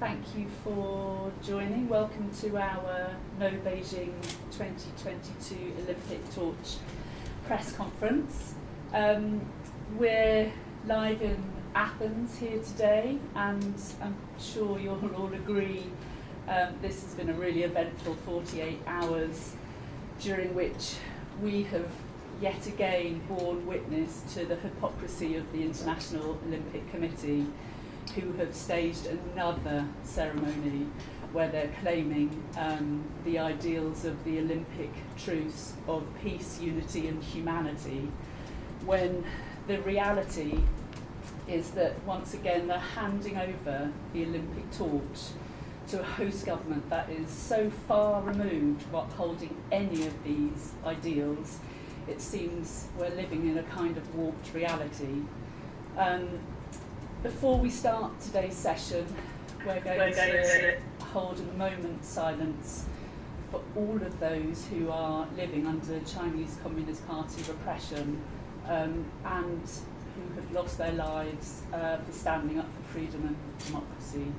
Thank you for joining. Welcome to our No Beijing 2022 Olympic Torch press conference. We're live in Athens here today, and I'm sure you'll all agree this has been a really eventful 48 hours during which we have yet again borne witness to the hypocrisy of the International Olympic Committee, who have staged another ceremony where they're claiming the ideals of the Olympic truce of peace, unity and humanity, when the reality is that once again they're handing over the Olympic torch to a host government that is so far removed from upholding any of these ideals. It seems we're living in a kind of warped reality. Before we start today's session, we're going to hold a moment's silence for all of those who are living under Chinese Communist Party repression and who have lost their lives for standing up for freedom and democracy.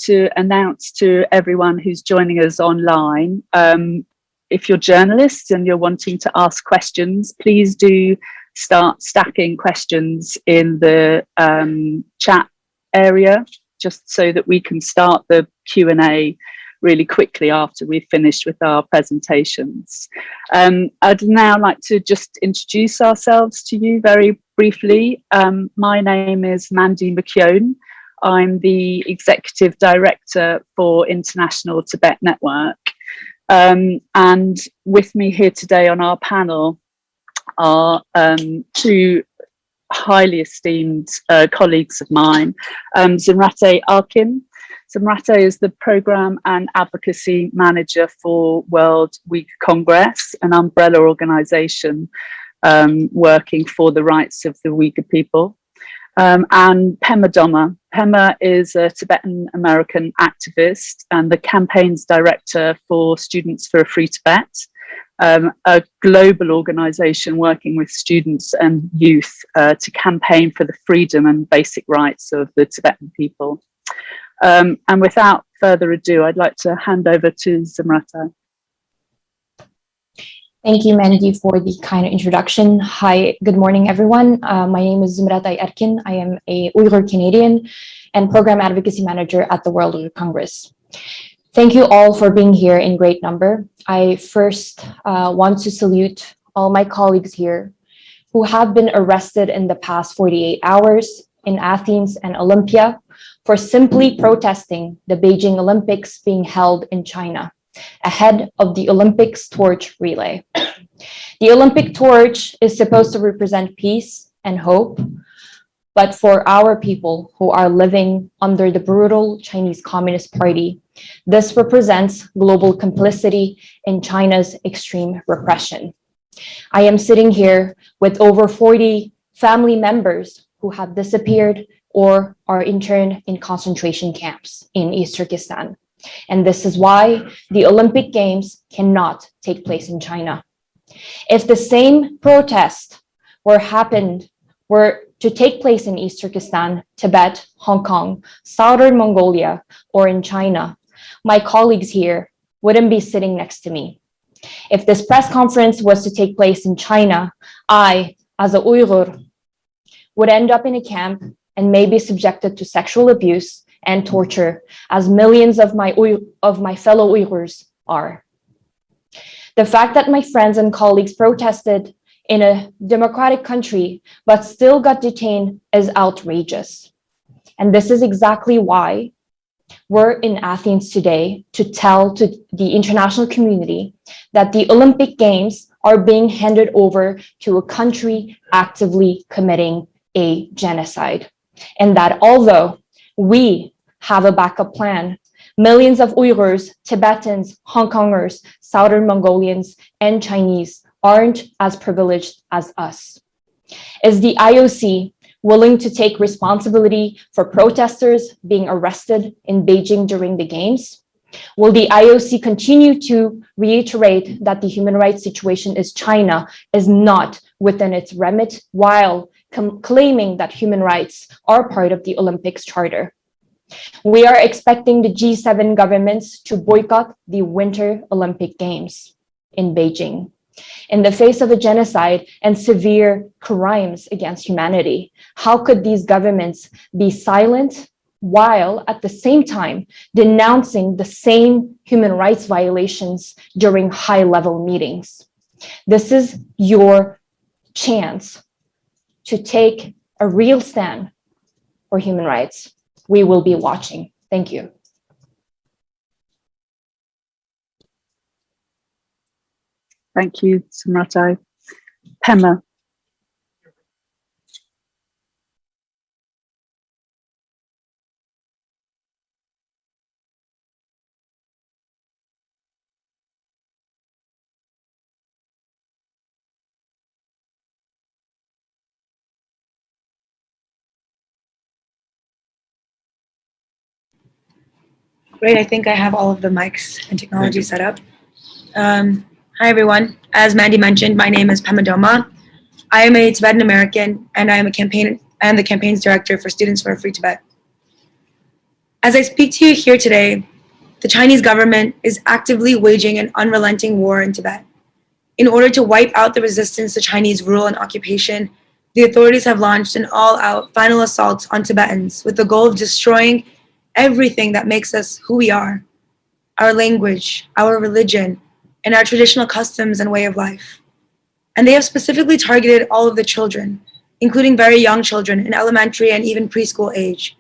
To announce to everyone who's joining us online, if you're journalists and you're wanting to ask questions, please do start stacking questions in the chat area, just so that we can start the Q&A really quickly after we've finished with our presentations. I'd now like to just introduce ourselves to you very briefly. My name is Mandy McKeown. I'm the Executive Director for International Tibet Network. And with me here today on our panel are two highly esteemed colleagues of mine, Zimrate Arkin. Zimrate is the Programme and Advocacy Manager for World Uyghur Congress, an umbrella organisation working for the rights of the Uyghur people. And Pema Doma. Pema is a Tibetan-American activist and the campaigns director for Students for a Free Tibet, a global organisation working with students and youth to campaign for the freedom and basic rights of the Tibetan people. And without further ado, I'd like to hand over to Zimrate. Thank you, Mandy, for the kind introduction. Hi, good morning, everyone. My name is Zimrate Arkin. I am a Uyghur Canadian and Program Advocacy Manager at the World Uyghur Congress. Thank you all for being here in great number. I first want to salute all my colleagues here who have been arrested in the past 48 hours in Athens and Olympia for simply protesting the Beijing Olympics being held in China ahead of the Olympics torch relay. The Olympic torch is supposed to represent peace and hope, but for our people who are living under the brutal Chinese Communist Party, this represents global complicity in China's extreme repression. I am sitting here with over 40 family members who have disappeared or are interned in concentration camps in East Turkestan. And this is why the Olympic Games cannot take place in China. If the same protest were to take place in East Turkestan, Tibet, Hong Kong, Southern Mongolia, or in China, my colleagues here wouldn't be sitting next to me. If this press conference was to take place in China, I, as a Uyghur, would end up in a camp and may be subjected to sexual abuse and torture, as millions of my fellow Uyghurs are. The fact that my friends and colleagues protested in a democratic country but still got detained is outrageous. And this is exactly why we're in Athens today, to tell to the international community that the Olympic Games are being handed over to a country actively committing a genocide. And that although we have a backup plan, millions of Uyghurs, Tibetans, Hong Kongers, Southern Mongolians, and Chinese aren't as privileged as us. Is the IOC willing to take responsibility for protesters being arrested in Beijing during the Games? Will the IOC continue to reiterate that the human rights situation in China is not within its remit while claiming that human rights are part of the Olympics Charter? We are expecting the G7 governments to boycott the Winter Olympic Games in Beijing. In the face of a genocide and severe crimes against humanity, how could these governments be silent while at the same time denouncing the same human rights violations during high-level meetings? This is your chance to take a real stand for human rights. We will be watching. Thank you. Thank you, Samratai. Pema. Great, I think I have all of the mics and technology set up. Hi everyone, as Mandy mentioned, my name is Pema Doma. I am a Tibetan American and I am the campaigns director for Students for a Free Tibet. As I speak to you here today, the Chinese government is actively waging an unrelenting war in Tibet. In order to wipe out the resistance to Chinese rule and occupation, the authorities have launched an all-out final assault on Tibetans with the goal of destroying everything that makes us who we are, our language, our religion, and our traditional customs and way of life. And they have specifically targeted all of the children, including very young children in elementary and even preschool age,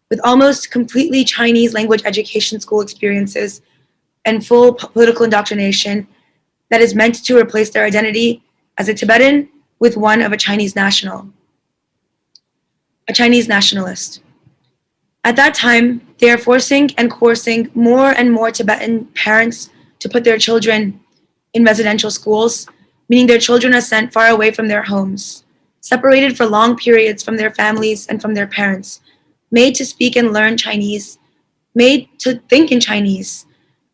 with almost completely Chinese language education school experiences and full political indoctrination that is meant to replace their identity as a Tibetan with one of a Chinese nationalist. At that time, they are forcing and coercing more and more Tibetan parents to put their children in residential schools, meaning their children are sent far away from their homes, separated for long periods from their families and from their parents, made to speak and learn Chinese, made to think in Chinese,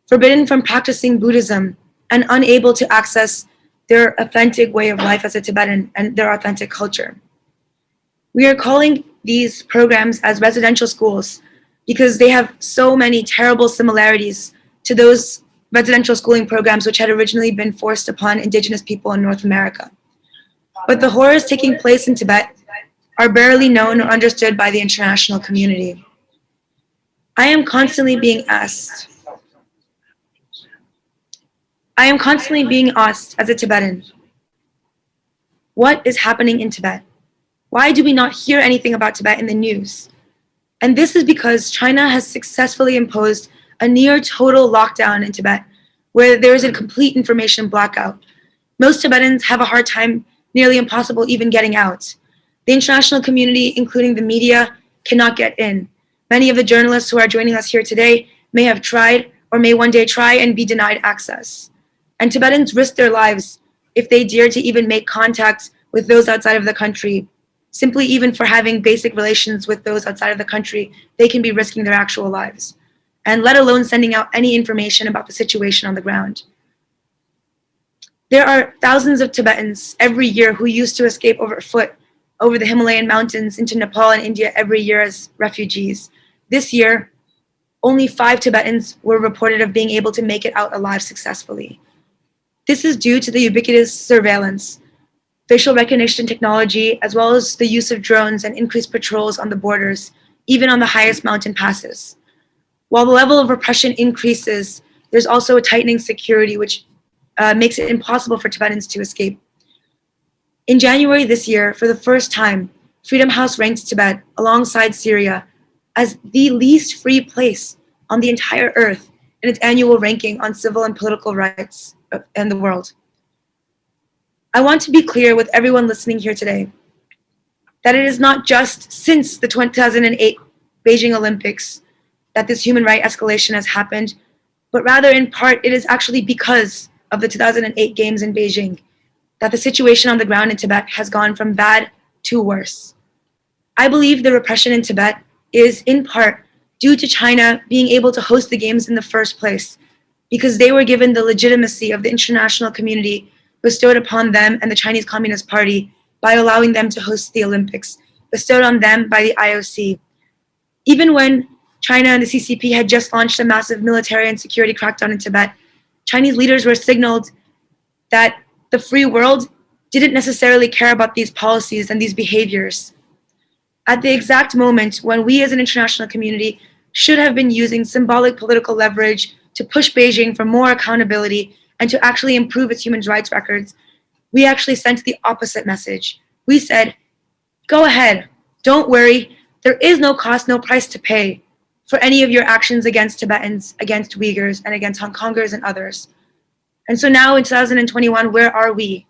forbidden from practicing Buddhism, and unable to access their authentic way of life as a Tibetan and their authentic culture. We are calling these programs as residential schools because they have so many terrible similarities to those residential schooling programs which had originally been forced upon indigenous people in North America. But the horrors taking place in Tibet are barely known or understood by the international community. I am constantly being asked as a Tibetan, what is happening in Tibet? Why do we not hear anything about Tibet in the news? And this is because China has successfully imposed a near total lockdown in Tibet, where there is a complete information blackout. Most Tibetans have a hard time, nearly impossible even getting out. The international community, including the media, cannot get in. Many of the journalists who are joining us here today may have tried or may one day try and be denied access. And Tibetans risk their lives if they dare to even make contact with those outside of the country. Simply even for having basic relations with those outside of the country, they can be risking their actual lives, and let alone sending out any information about the situation on the ground. There are thousands of Tibetans every year who used to escape over foot over the Himalayan mountains into Nepal and India every year as refugees. This year, only 5 Tibetans were reported of being able to make it out alive successfully. This is due to the ubiquitous surveillance, facial recognition technology, as well as the use of drones and increased patrols on the borders, even on the highest mountain passes. While the level of repression increases, there's also a tightening security which makes it impossible for Tibetans to escape. In January this year, for the first time, Freedom House ranked Tibet alongside Syria as the least free place on the entire earth in its annual ranking on civil and political rights in the world. I want to be clear with everyone listening here today that it is not just since the 2008 Beijing Olympics that this human rights escalation has happened, but rather in part it is actually because of the 2008 Games in Beijing that the situation on the ground in Tibet has gone from bad to worse. I believe the repression in Tibet is in part due to China being able to host the games in the first place, because they were given the legitimacy of the international community bestowed upon them and the Chinese Communist Party by allowing them to host the Olympics, bestowed on them by the IOC. Even when China and the CCP had just launched a massive military and security crackdown in Tibet, Chinese leaders were signaled that the free world didn't necessarily care about these policies and these behaviors. At the exact moment when we as an international community should have been using symbolic political leverage to push Beijing for more accountability and to actually improve its human rights records, we actually sent the opposite message. We said, go ahead, don't worry, there is no cost, no price to pay for any of your actions against Tibetans, against Uyghurs, and against Hong Kongers and others. And so now in 2021, where are we?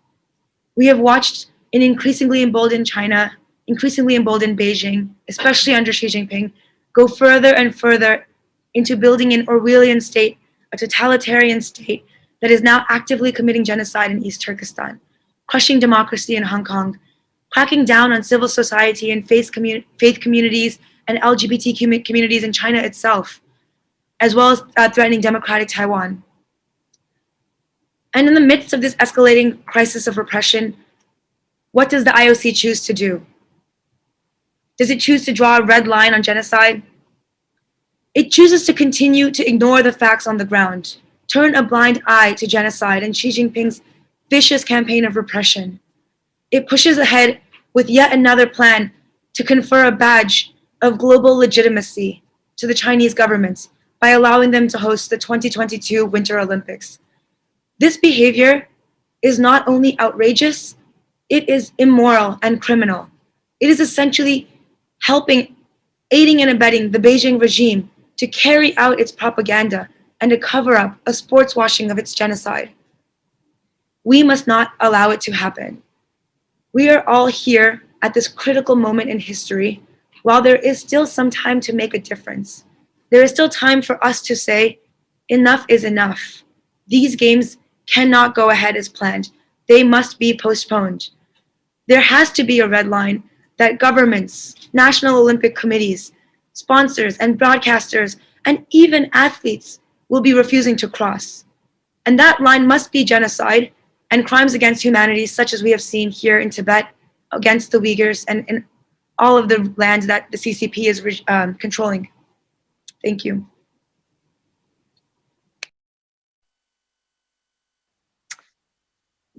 We have watched an increasingly emboldened China, increasingly emboldened Beijing, especially under Xi Jinping, go further and further into building an Orwellian state, a totalitarian state that is now actively committing genocide in East Turkestan, crushing democracy in Hong Kong, cracking down on civil society and faith communities and LGBT communities in China itself, as well as threatening democratic Taiwan. And in the midst of this escalating crisis of repression, what does the IOC choose to do? Does it choose to draw a red line on genocide? It chooses to continue to ignore the facts on the ground, turn a blind eye to genocide and Xi Jinping's vicious campaign of repression. It pushes ahead with yet another plan to confer a badge of global legitimacy to the Chinese government by allowing them to host the 2022 Winter Olympics. This behavior is not only outrageous, it is immoral and criminal. It is essentially aiding and abetting the Beijing regime to carry out its propaganda and to cover up a sports washing of its genocide. We must not allow it to happen. We are all here at this critical moment in history. While there is still some time to make a difference, there is still time for us to say, enough is enough. These games cannot go ahead as planned. They must be postponed. There has to be a red line that governments, national Olympic committees, sponsors and broadcasters, and even athletes will be refusing to cross. And that line must be genocide and crimes against humanity, such as we have seen here in Tibet against the Uyghurs and in all of the lands that the CCP is controlling. Thank you.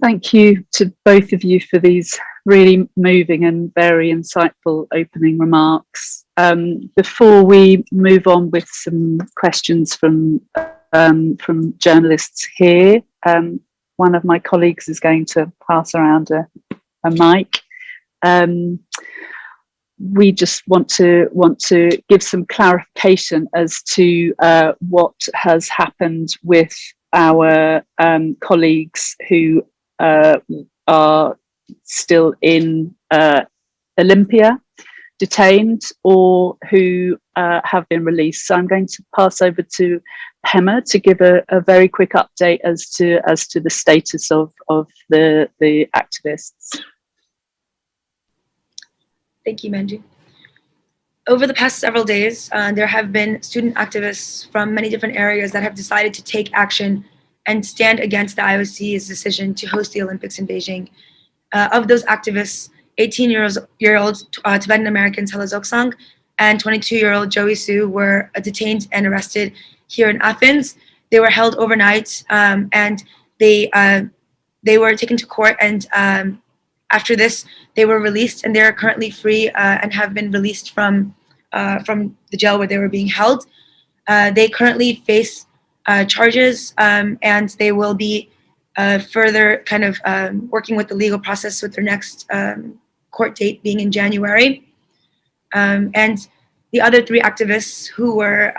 Thank you to both of you for these really moving and very insightful opening remarks. Before we move on with some questions from journalists here, one of my colleagues is going to pass around a mic. We just want to give some clarification as to what has happened with our colleagues who are still in Olympia, detained, or who have been released. So I'm going to pass over to Pema to give a very quick update as to the status of the activists. Thank you, Manju. Over the past several days, there have been student activists from many different areas that have decided to take action and stand against the IOC's decision to host the Olympics in Beijing. Of those activists, 18-year-old Tibetan American Sela Zoksang and 22-year-old Joey Su were detained and arrested here in Athens. They were held overnight, and they were taken to court, and after this, they were released, and they are currently free and have been released from the jail where they were being held. They currently face charges, and they will be further kind of working with the legal process with their next court date being in January. And the other three activists who were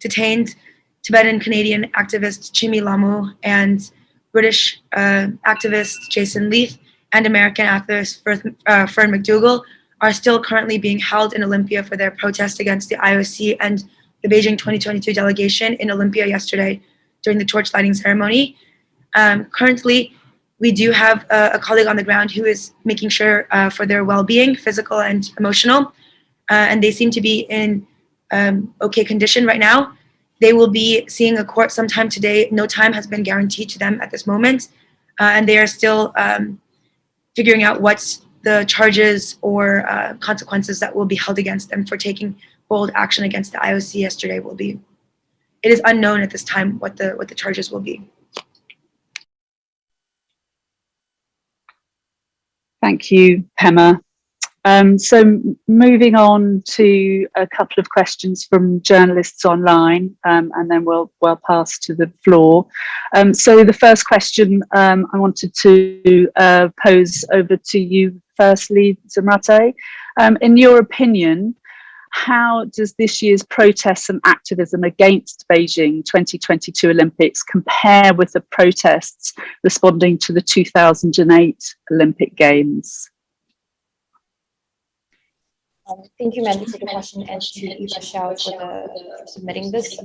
detained, Tibetan Canadian activist Chimi Lamu and British activist Jason Leith and American activist Fern McDougall, are still currently being held in Olympia for their protest against the IOC and the Beijing 2022 delegation in Olympia yesterday during the torch lighting ceremony. Currently, we do have a colleague on the ground who is making sure for their well-being, physical and emotional, and they seem to be in okay condition right now. They will be seeing a court sometime today. No time has been guaranteed to them at this moment. And they are still figuring out what the charges or consequences that will be held against them for taking bold action against the IOC yesterday will be. It is unknown at this time what the charges will be. Thank you, Pema. So moving on to a couple of questions from journalists online, and then we'll pass to the floor. So the first question I wanted to pose over to you firstly, Zumratay. In your opinion, how does this year's protests and activism against Beijing 2022 Olympics compare with the protests responding to the 2008 Olympic Games? Thank you, Mandy, for the question, and to Eva Xiao for submitting this.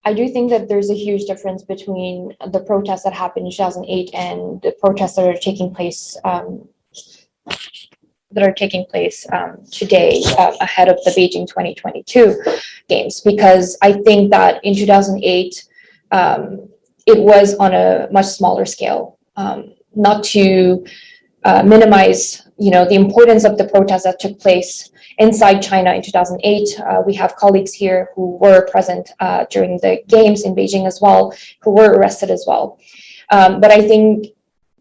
I do think that there's a huge difference between the protests that happened in 2008 and the protests that are taking place today ahead of the Beijing 2022 Games, because I think that in 2008 it was on a much smaller scale. Not to minimize, the importance of the protests that took place inside China in 2008. We have colleagues here who were present during the games in Beijing as well, who were arrested as well. But I think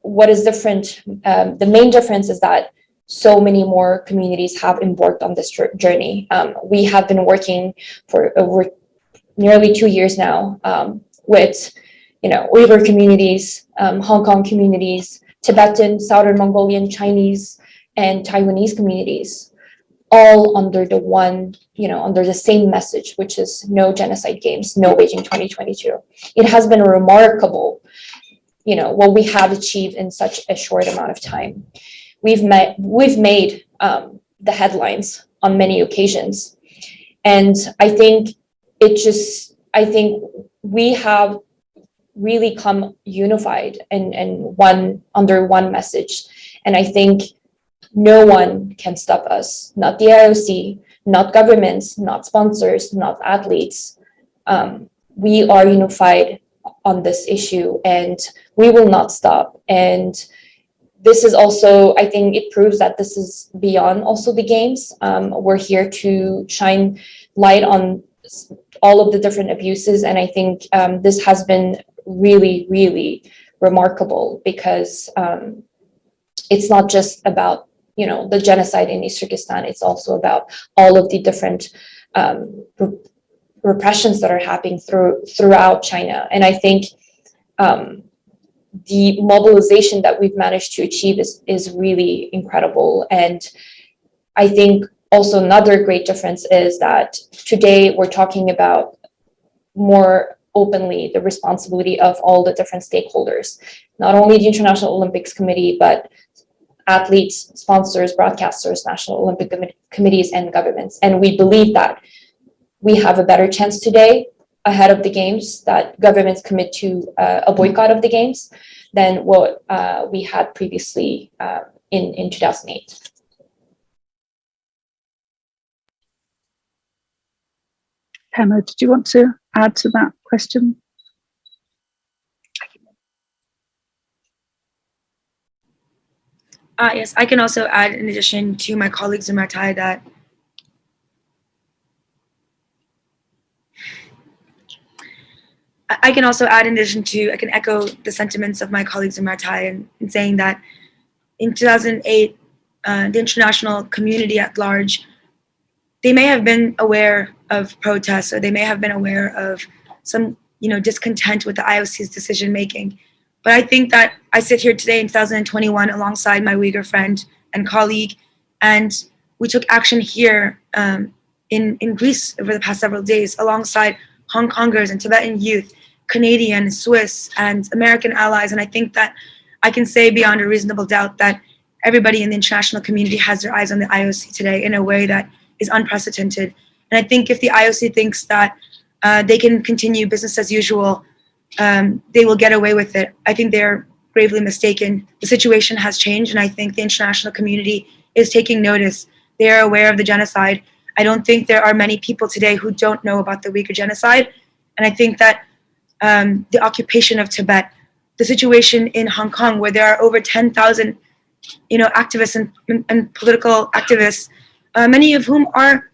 what is different, the main difference is that so many more communities have embarked on this journey. We have been working for over nearly 2 years now with, Uyghur communities, Hong Kong communities, Tibetan, Southern Mongolian, Chinese, and Taiwanese communities, all under the one, under the same message, which is no genocide games, no Beijing 2022. It has been remarkable, what we have achieved in such a short amount of time. We've made the headlines on many occasions, and I think we have really come unified and under one message. And I think no one can stop us, not the IOC, not governments, not sponsors, not athletes. We are unified on this issue and we will not stop. And this is also, I think it proves that this is beyond also the games. We're here to shine light on all of the different abuses. And I think this has been really, really remarkable because it's not just about, the genocide in East Turkestan. It's also about all of the different repressions that are happening throughout China. And I think the mobilization that we've managed to achieve is really incredible. And I think also another great difference is that today we're talking about more openly the responsibility of all the different stakeholders, not only the International Olympics Committee, but athletes, sponsors, broadcasters, National Olympic Committees, and governments. And we believe that we have a better chance today ahead of the games, that governments commit to a boycott of the games than what we had previously in 2008. Pema, did you want to add to that question? Yes, I can also add, in addition to my colleague Zumratay, that I can echo the sentiments of my colleague Zumratay in saying that in 2008, the international community at large, they may have been aware of protests, or they may have been aware of some, discontent with the IOC's decision making. But I think that I sit here today in 2021 alongside my Uyghur friend and colleague, and we took action here in Greece over the past several days alongside Hong Kongers and Tibetan youth, Canadian, Swiss, and American allies. And I think that I can say beyond a reasonable doubt that everybody in the international community has their eyes on the IOC today in a way that is unprecedented. And I think if the IOC thinks that they can continue business as usual, they will get away with it. I think they're gravely mistaken. The situation has changed, and I think the international community is taking notice. They are aware of the genocide, I don't think there are many people today who don't know about the Uyghur genocide. And I think that the occupation of Tibet, the situation in Hong Kong, where there are over 10,000, activists and political activists, many of whom are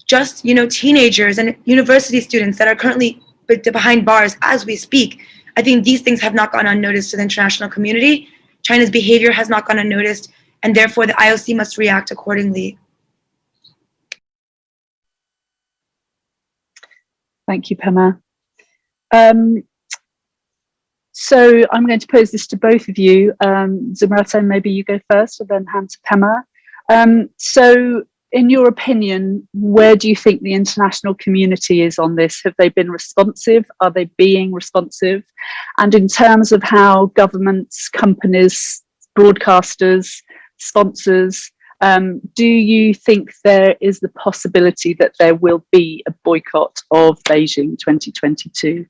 just, teenagers and university students that are currently behind bars as we speak. I think these things have not gone unnoticed to the international community. China's behavior has not gone unnoticed, and therefore the IOC must react accordingly. Thank you, Pema. So I'm going to pose this to both of you. Zumrata, maybe you go first and then hand to Pema. So in your opinion, where do you think the international community is on this? Have they been responsive? Are they being responsive? And in terms of how governments, companies, broadcasters, sponsors, do you think there is the possibility that there will be a boycott of Beijing 2022?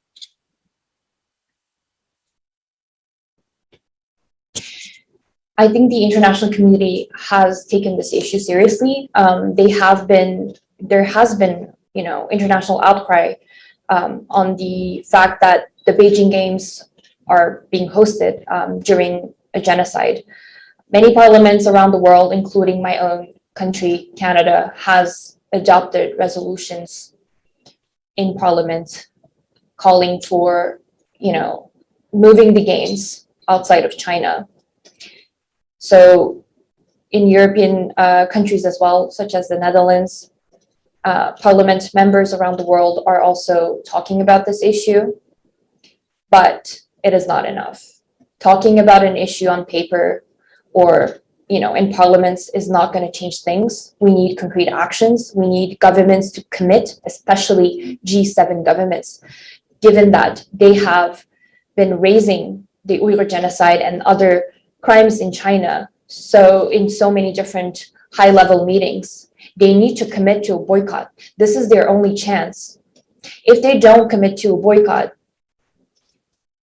I think the international community has taken this issue seriously. There has been, international outcry on the fact that the Beijing Games are being hosted during a genocide. Many parliaments around the world, including my own country, Canada, has adopted resolutions in Parliament calling for, moving the games outside of China. So in European countries as well, such as the Netherlands, parliament members around the world are also talking about this issue, but it is not enough. Talking about an issue on paper or in parliaments is not going to change things. We need concrete actions. We need governments to commit, especially G7 governments, given that they have been raising the Uyghur genocide and other crimes in China in so many different high-level meetings. They need to commit to a boycott. This is their only chance. If they don't commit to a boycott,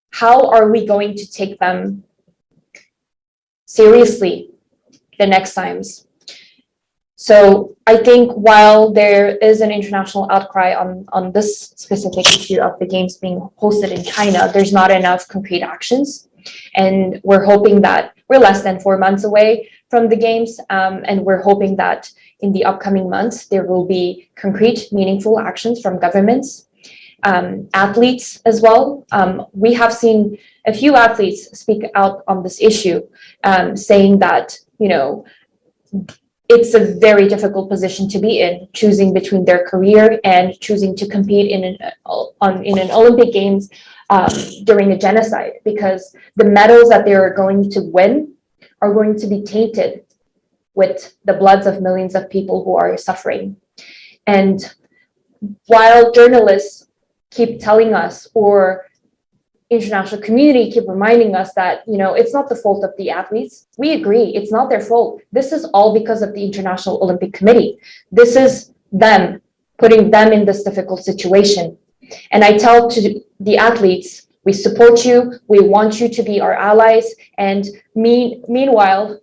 how are we going to take them seriously the next times? So I think while there is an international outcry on this specific issue of the games being hosted in China, there's not enough concrete actions. And we're hoping that we're less than 4 months away from the games, and we're hoping that in the upcoming months, there will be concrete, meaningful actions from governments, athletes as well. We have seen a few athletes speak out on this issue, saying that, it's a very difficult position to be in, choosing between their career and choosing to compete in an Olympic Games during a genocide, because the medals that they're going to win are going to be tainted with the bloods of millions of people who are suffering. And while journalists keep telling us, or international community keep reminding us that, it's not the fault of the athletes, we agree, it's not their fault. This is all because of the International Olympic Committee. This is them, putting them in this difficult situation. And I tell to the athletes, we support you, we want you to be our allies, and meanwhile,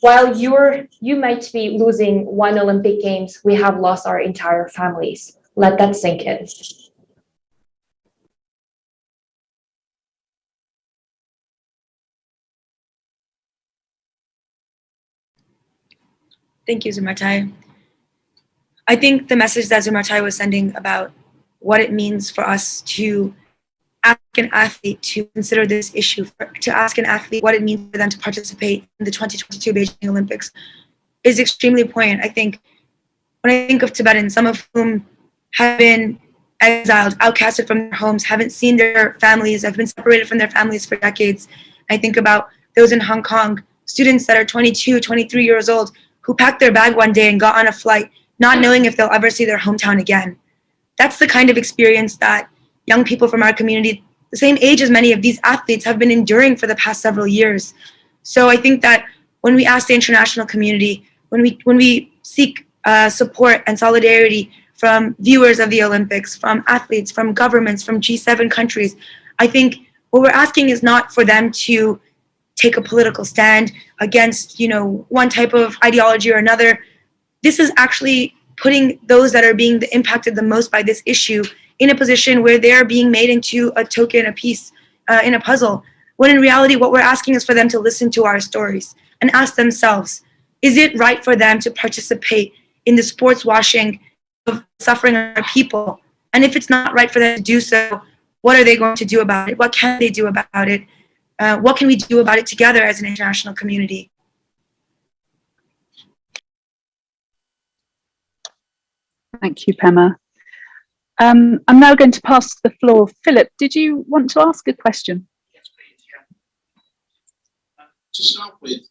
while you might be losing one Olympic Games, we have lost our entire families. Let that sink in. Thank you, Zumratai. I think the message that Zumratai was sending about what it means for us to ask an athlete to consider this issue, to ask an athlete what it means for them to participate in the 2022 Beijing Olympics is extremely poignant. I think when I think of Tibetans, some of whom have been exiled, outcasted from their homes, haven't seen their families, have been separated from their families for decades. I think about those in Hong Kong, students that are 22, 23 years old, who packed their bag one day and got on a flight, not knowing if they'll ever see their hometown again. That's the kind of experience that young people from our community, the same age as many of these athletes, have been enduring for the past several years. So I think that when we ask the international community, when we seek support and solidarity from viewers of the Olympics, from athletes, from governments, from G7 countries, I think what we're asking is not for them to take a political stand against, one type of ideology or another. This is actually putting those that are being impacted the most by this issue in a position where they're being made into a token, a piece in a puzzle, when in reality what we're asking is for them to listen to our stories and ask themselves, is it right for them to participate in the sports washing of suffering our people? And if it's not right for them to do so, what are they going to do about it? What can they do about it? What can we do about it together as an international community? Thank you, Pema. I'm now going to pass the floor. Philip, did you want to ask a question? Yes, please. Yeah. To start with,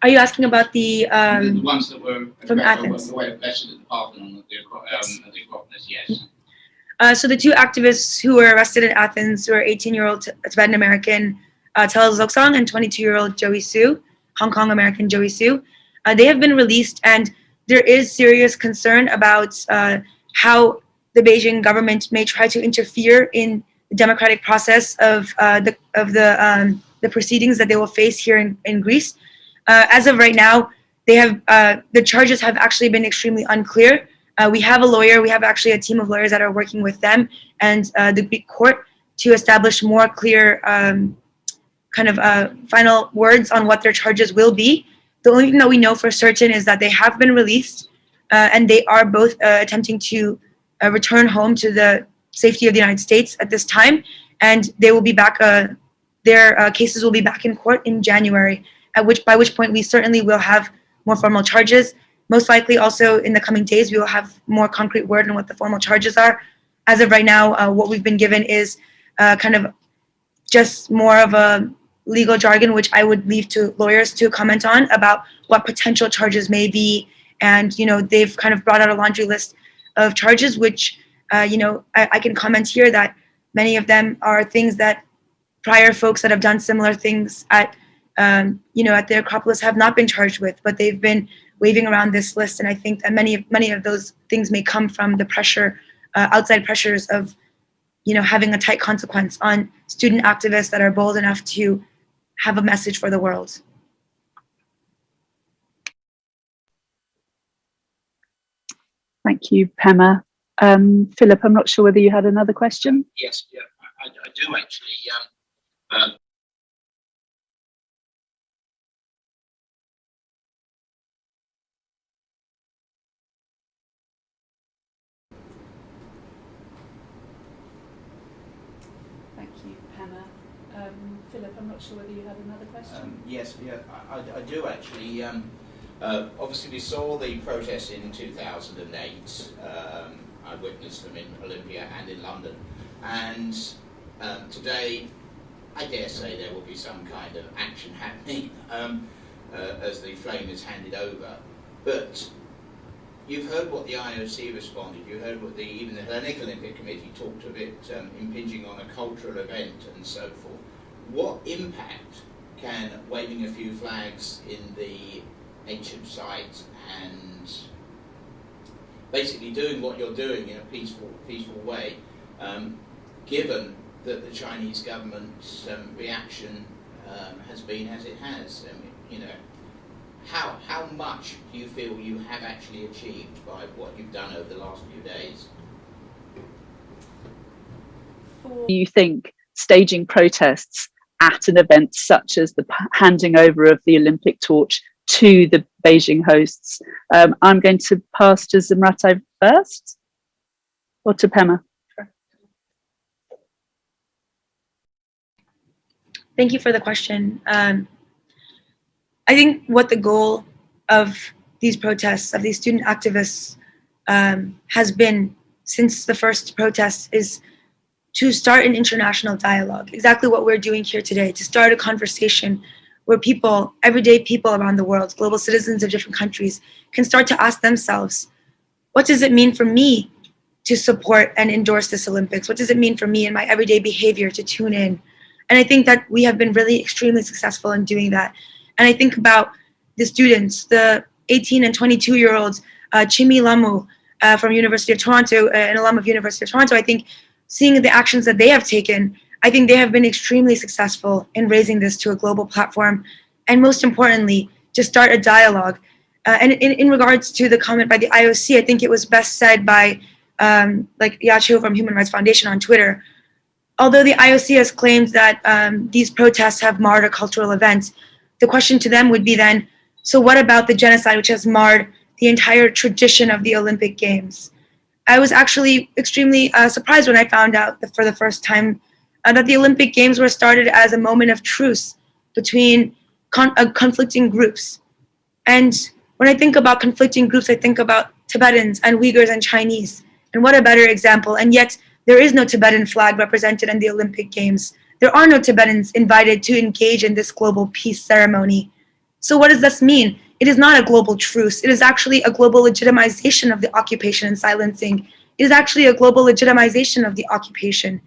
Are you asking about the ones that were from Athens? Away of at the Parthenon, the Acropolis, yes. So the two activists who were arrested in Athens were 18-year-old Tibetan American Tel Zoksang and 22-year-old Joey Su, Hong Kong American Joey Su. They have been released, and there is serious concern about how the Beijing government may try to interfere in the democratic process of the proceedings that they will face here in Greece. As of right now, they have the charges have actually been extremely unclear. We have a lawyer. We have actually a team of lawyers that are working with them and the Greek court to establish more clear final words on what their charges will be. The only thing that we know for certain is that they have been released and they are both attempting to return home to the safety of the United States at this time, and they will be back. Their cases will be back in court in January. By which point we certainly will have more formal charges. Most likely also in the coming days, we will have more concrete word on what the formal charges are. As of right now, what we've been given is kind of just more of a legal jargon, which I would leave to lawyers to comment on about what potential charges may be. And, you know, they've kind of brought out a laundry list of charges, which, you know, I can comment here that many of them are things that prior folks that have done similar things at you know, at the Acropolis have not been charged with, but they've been waving around this list. And I think that many of those things may come from the pressure, outside pressures of, you know, having a tight consequence on student activists that are bold enough to have a message for the world. Thank you, Pema. Philip, I'm not sure whether you had another question. Yes, yeah, I do actually. Thank you, Pema. Philip, I'm not sure whether you had another question. Yes, yeah, I do actually. Obviously, we saw the protests in 2008. I witnessed them in Olympia and in London. And today, I dare say there will be some kind of action happening as the flame is handed over. But you've heard what the IOC responded. You heard what even the Hellenic Olympic Committee talked of it impinging on a cultural event and so forth. What impact can waving a few flags in the ancient site and basically doing what you're doing in a peaceful way, given that the Chinese government's reaction has been as it has? You know, how much do you feel you have actually achieved by what you've done over the last few days? Do you think staging protests at an event such as the handing over of the Olympic torch to the Beijing hosts? I'm going to pass to Zimratai first, or to Pema. Thank you for the question. I think what the goal of these protests, of these student activists, has been since the first protest is to start an international dialogue, exactly what we're doing here today, to start a conversation where people, everyday people around the world, global citizens of different countries, can start to ask themselves, what does it mean for me to support and endorse this Olympics? What does it mean for me in my everyday behavior to tune in? And I think that we have been really extremely successful in doing that. And I think about the students, the 18 and 22-year-olds, Chimi Lamu from University of Toronto, an alum of University of Toronto, I think seeing the actions that they have taken, I think they have been extremely successful in raising this to a global platform. And most importantly, to start a dialogue. And in regards to the comment by the IOC, I think it was best said by like Yacho from Human Rights Foundation on Twitter. Although the IOC has claimed that these protests have marred a cultural event, the question to them would be then, so what about the genocide which has marred the entire tradition of the Olympic Games? I was actually extremely surprised when I found out that for the first time that the Olympic Games were started as a moment of truce between conflicting groups. And when I think about conflicting groups, I think about Tibetans and Uyghurs and Chinese. And what a better example. And yet there is no Tibetan flag represented in the Olympic Games. There are no Tibetans invited to engage in this global peace ceremony. So what does this mean? It is not a global truce. It is actually a global legitimization of the occupation and silencing. It is actually a global legitimization of the occupation.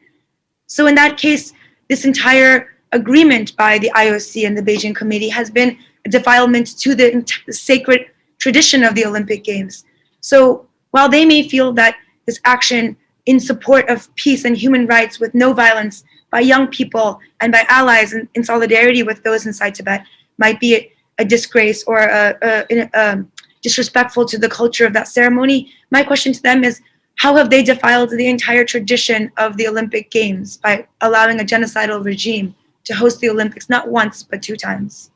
So in that case, this entire agreement by the IOC and the Beijing Committee has been a defilement to the sacred tradition of the Olympic Games. So while they may feel that this action in support of peace and human rights with no violence by young people and by allies in solidarity with those inside Tibet might be a disgrace or disrespectful to the culture of that ceremony, my question to them is, how have they defiled the entire tradition of the Olympic Games by allowing a genocidal regime to host the Olympics not once, but 2 times?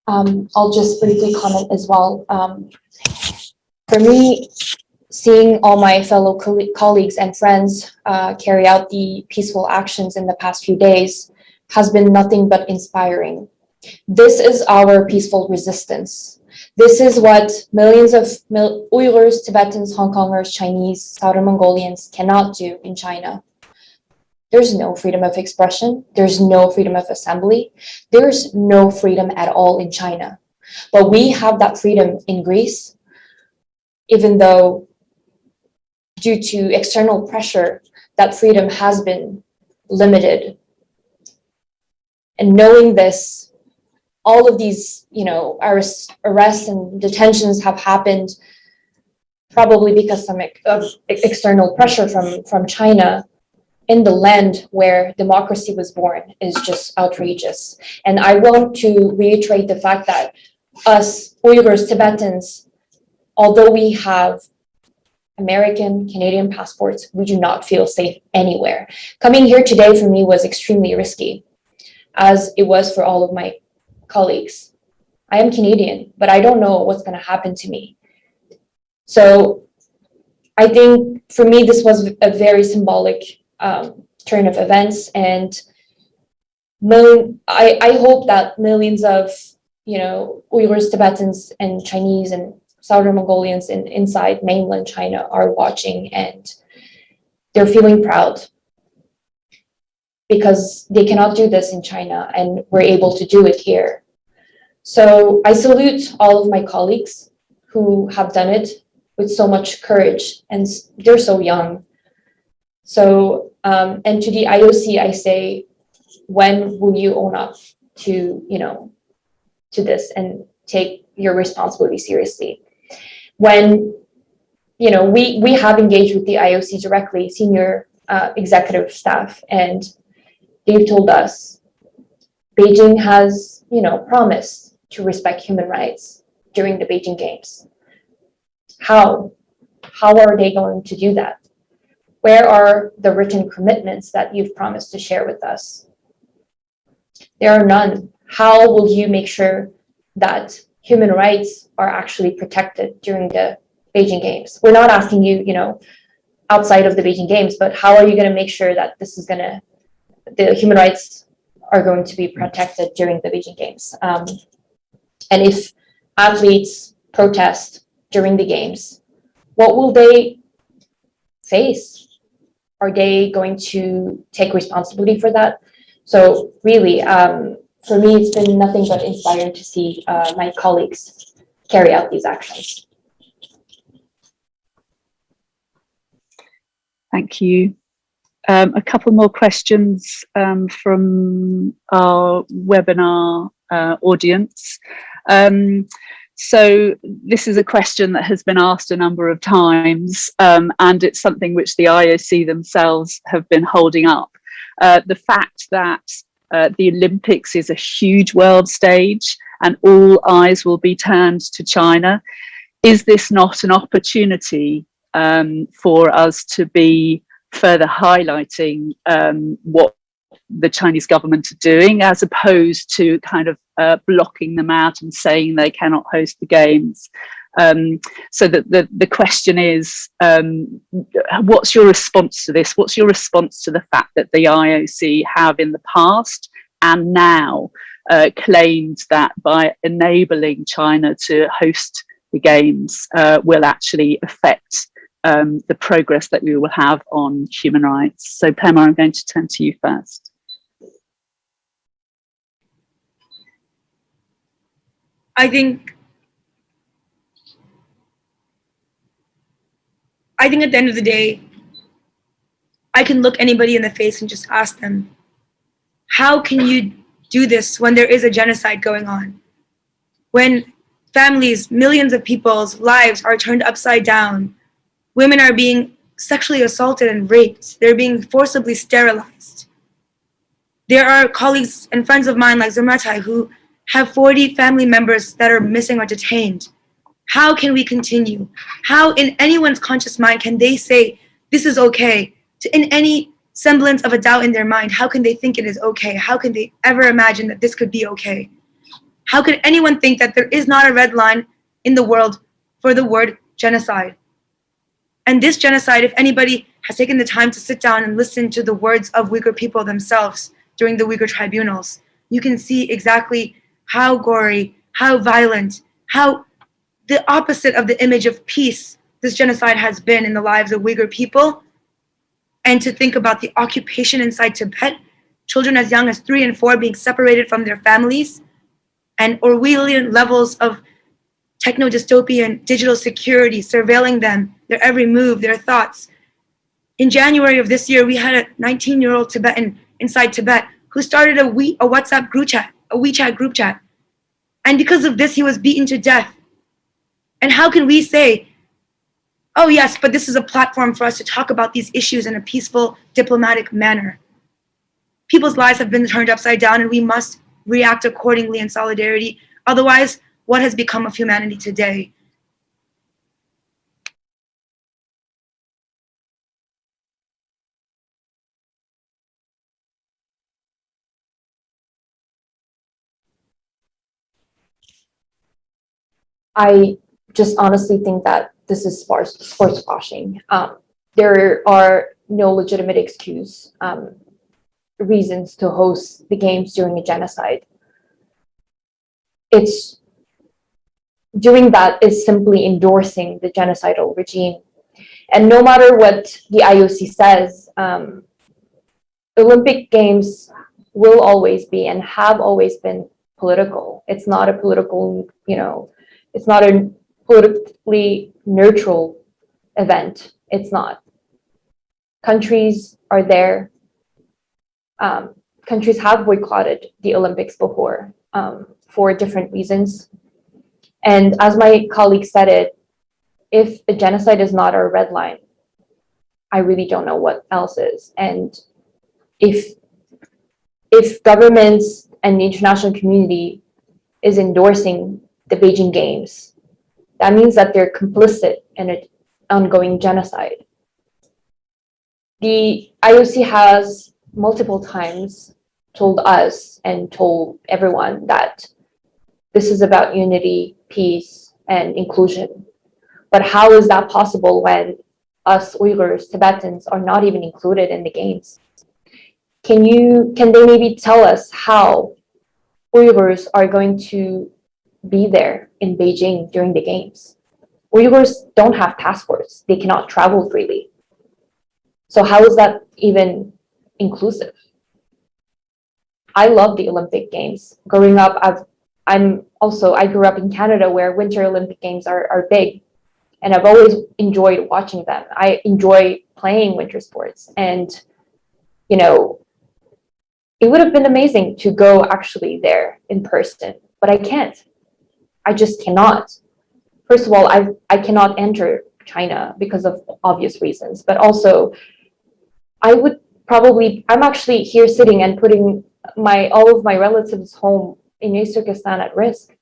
I'll just briefly comment as well. For me, seeing all my fellow colleagues and friends carry out the peaceful actions in the past few days has been nothing but inspiring. This is our peaceful resistance. This is what millions of Uyghurs, Tibetans, Hong Kongers, Chinese, Southern Mongolians cannot do in China. There's no freedom of expression. There's no freedom of assembly. There's no freedom at all in China. But we have that freedom in Greece, even though due to external pressure, that freedom has been limited. And knowing this, all of these, arrests and detentions have happened probably because of external pressure from China in the land where democracy was born is just outrageous. And I want to reiterate the fact that us Uyghurs, Tibetans, although we have American, Canadian passports, we do not feel safe anywhere. Coming here today for me was extremely risky, as it was for all of my colleagues. I am Canadian, but I don't know what's going to happen to me. So I think for me, this was a very symbolic turn of events. And I hope that millions of, Uyghurs, Tibetans, and Chinese and Southern Mongolians inside mainland China are watching, and they're feeling proud because they cannot do this in China and we're able to do it here. So I salute all of my colleagues who have done it with so much courage, and they're so young. So, and to the IOC, I say, when will you own up to, to this and take your responsibility seriously? When, we have engaged with the IOC directly, senior executive staff, and they've told us Beijing has, promised to respect human rights during the Beijing Games. How are they going to do that? Where are the written commitments that you've promised to share with us? There are none. How will you make sure that human rights are actually protected during the Beijing Games? We're not asking you, outside of the Beijing Games, but how are you going to make sure that the human rights are going to be protected during the Beijing Games? And if athletes protest during the games, what will they face? Are they going to take responsibility for that? So really, for me, it's been nothing but inspiring to see my colleagues carry out these actions. Thank you. A couple more questions from our webinar audience. So this is a question that has been asked a number of times, and it's something which the IOC themselves have been holding up. The fact that the Olympics is a huge world stage and all eyes will be turned to China. Is this not an opportunity for us to be further highlighting what the Chinese government are doing, as opposed to kind of blocking them out and saying they cannot host the games? So the question is, what's your response to this? What's your response to the fact that the IOC have in the past and now claimed that by enabling China to host the games will actually affect the progress that we will have on human rights? So Pema, I'm going to turn to you first. I think at the end of the day, I can look anybody in the face and just ask them, how can you do this when there is a genocide going on? When families, millions of people's lives are turned upside down, women are being sexually assaulted and raped, they're being forcibly sterilized. There are colleagues and friends of mine like Zumratai who have 40 family members that are missing or detained. How can we continue? How in anyone's conscious mind can they say this is okay? In any semblance of a doubt in their mind, how can they think it is okay? How can they ever imagine that this could be okay? How could anyone think that there is not a red line in the world for the word genocide? And this genocide, if anybody has taken the time to sit down and listen to the words of Uyghur people themselves during the Uyghur tribunals, you can see exactly how gory, how violent, how the opposite of the image of peace this genocide has been in the lives of Uyghur people. And to think about the occupation inside Tibet, children as young as 3 and 4 being separated from their families, and Orwellian levels of techno-dystopian digital security surveilling them, their every move, their thoughts. In January of this year, we had a 19-year-old Tibetan inside Tibet who started a WhatsApp group chat, a WeChat group chat. And because of this, he was beaten to death. And how can we say, oh yes, but this is a platform for us to talk about these issues in a peaceful, diplomatic manner? People's lives have been turned upside down and we must react accordingly in solidarity. Otherwise, what has become of humanity today? I just honestly think that this is sports washing. There are no legitimate reasons to host the games during a genocide. Doing that is simply endorsing the genocidal regime. And no matter what the IOC says, Olympic Games will always be and have always been political. It's not a political, it's not a politically neutral event. It's not. Countries are there. Countries have boycotted the Olympics before for different reasons. And as my colleague said it, if a genocide is not our red line, I really don't know what else is. And if governments and the international community is endorsing the Beijing Games, that means that they're complicit in an ongoing genocide. The IOC has multiple times told us and told everyone that this is about unity, peace, and inclusion. But how is that possible when us Uyghurs, Tibetans, are not even included in the games? Can they maybe tell us how Uyghurs are going to be there in Beijing during the games? Uyghurs don't have passports. They cannot travel freely. So how is that even inclusive? I love the Olympic Games. Growing up, I grew up in Canada where Winter Olympic Games are big. And I've always enjoyed watching them. I enjoy playing winter sports. And, you know, it would have been amazing to go actually there in person, but I can't. I just cannot. First of all, I cannot enter China because of obvious reasons, but also I'm actually here sitting and putting all of my relatives home in East Turkestan at risk.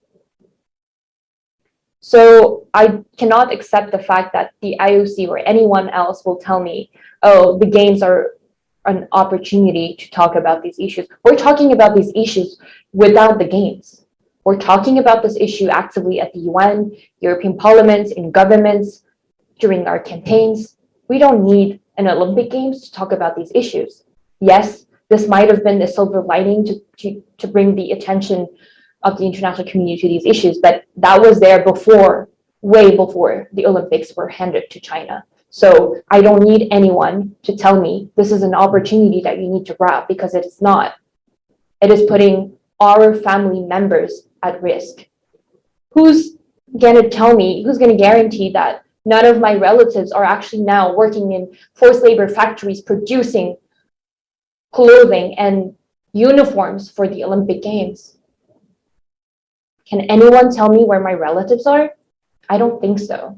So I cannot accept the fact that the IOC or anyone else will tell me, oh, the games are an opportunity to talk about these issues. We're talking about these issues without the games. We're talking about this issue actively at the UN, European parliaments, in governments, during our campaigns. We don't need an Olympic Games to talk about these issues. Yes, this might have been the silver lining to bring the attention of the international community to these issues, but that was there before, way before the Olympics were handed to China. So I don't need anyone to tell me this is an opportunity that you need to grab, because it is not. It is putting our family members at risk. Who's gonna guarantee that none of my relatives are actually now working in forced labor factories producing clothing and uniforms for the Olympic Games? Can anyone tell me where my relatives are? I don't think so.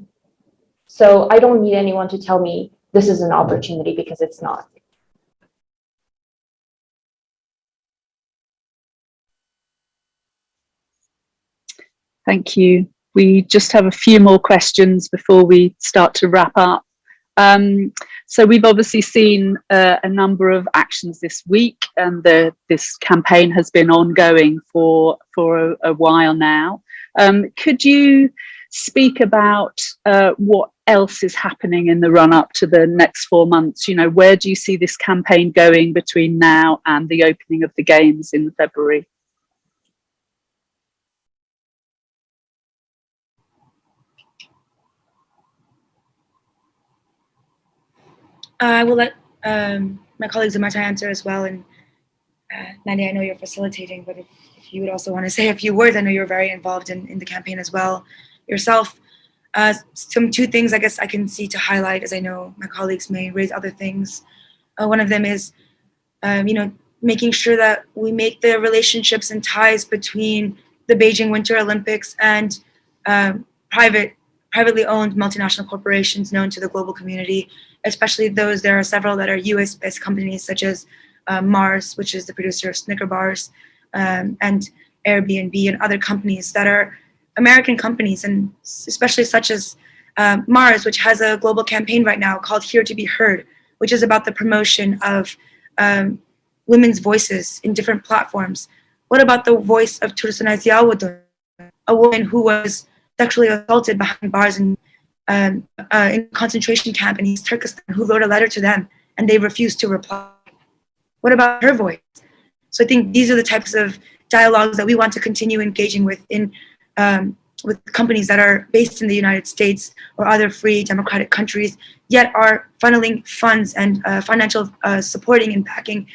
So I don't need anyone to tell me this is an opportunity, because it's not. Thank you. We just have a few more questions before we start to wrap up. So we've obviously seen a number of actions this week, and this campaign has been ongoing for a while now. Could you speak about what else is happening in the run-up to the next 4 months? You know, where do you see this campaign going between now and the opening of the Games in February? I will let my colleagues Zumata answer as well. And Nani, I know you're facilitating, but if you would also want to say a few words, I know you're very involved in the campaign as well yourself. Two things I guess I can see to highlight, as I know my colleagues may raise other things. One of them is, making sure that we make the relationships and ties between the Beijing Winter Olympics and privately owned multinational corporations known to the global community, especially those. There are several that are US-based companies, such as Mars, which is the producer of Snicker bars, and Airbnb, and other companies that are American companies, and especially such as Mars, which has a global campaign right now called Here to Be Heard, which is about the promotion of women's voices in different platforms. What about the voice of Tursunay Ziawudun, a woman who was sexually assaulted behind bars in a concentration camp in East Turkestan, who wrote a letter to them and they refused to reply? What about her voice? So I think these are the types of dialogues that we want to continue engaging with with companies that are based in the United States or other free democratic countries, yet are funneling funds and financial supporting and backing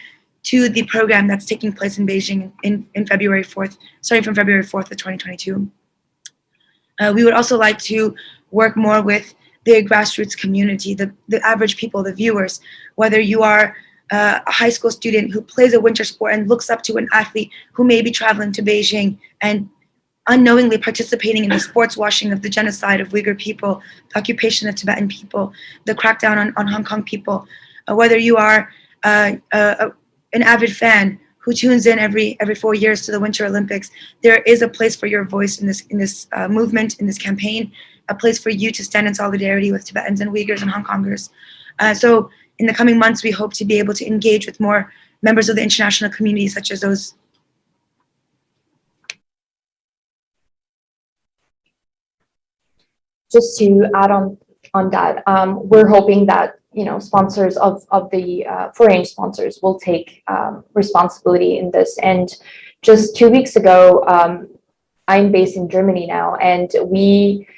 to the program that's taking place in Beijing in February 4th, starting from February 4th of 2022. We would also like to work more with the grassroots community, the average people, the viewers, whether you are a high school student who plays a winter sport and looks up to an athlete who may be traveling to Beijing and unknowingly participating in the sports washing of the genocide of Uyghur people, the occupation of Tibetan people, the crackdown on Hong Kong people, whether you are an avid fan who tunes in every 4 years to the Winter Olympics, there is a place for your voice in this movement, in this campaign, a place for you to stand in solidarity with Tibetans and Uyghurs and Hong Kongers. So in the coming months, we hope to be able to engage with more members of the international community, such as those. Just to add on that, we're hoping that sponsors of the foreign sponsors will take responsibility in this. And just 2 weeks ago, I'm based in Germany now, and we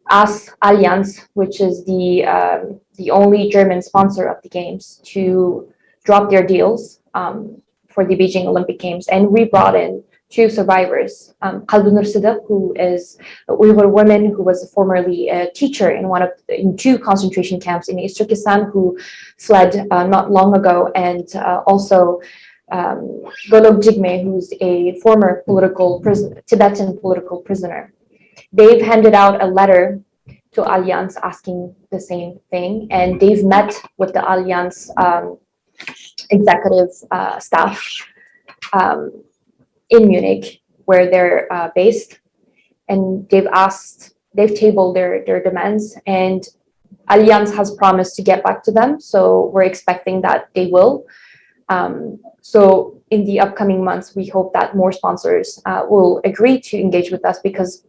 asked Allianz, which is the only German sponsor of the games, to drop their deals for the Beijing Olympic Games, and we brought in two survivors, Qalbunur Siddiq, who is an Uyghur woman who was formerly a teacher in two concentration camps in East Turkestan, who fled not long ago, and also Golok Jigme, who's a former Tibetan political prisoner. They've handed out a letter to Allianz asking the same thing, and they've met with the Allianz executive staff in Munich, where they're based, and they've tabled their demands, and Allianz has promised to get back to them, so we're expecting that they will. So in the upcoming months, we hope that more sponsors will agree to engage with us, because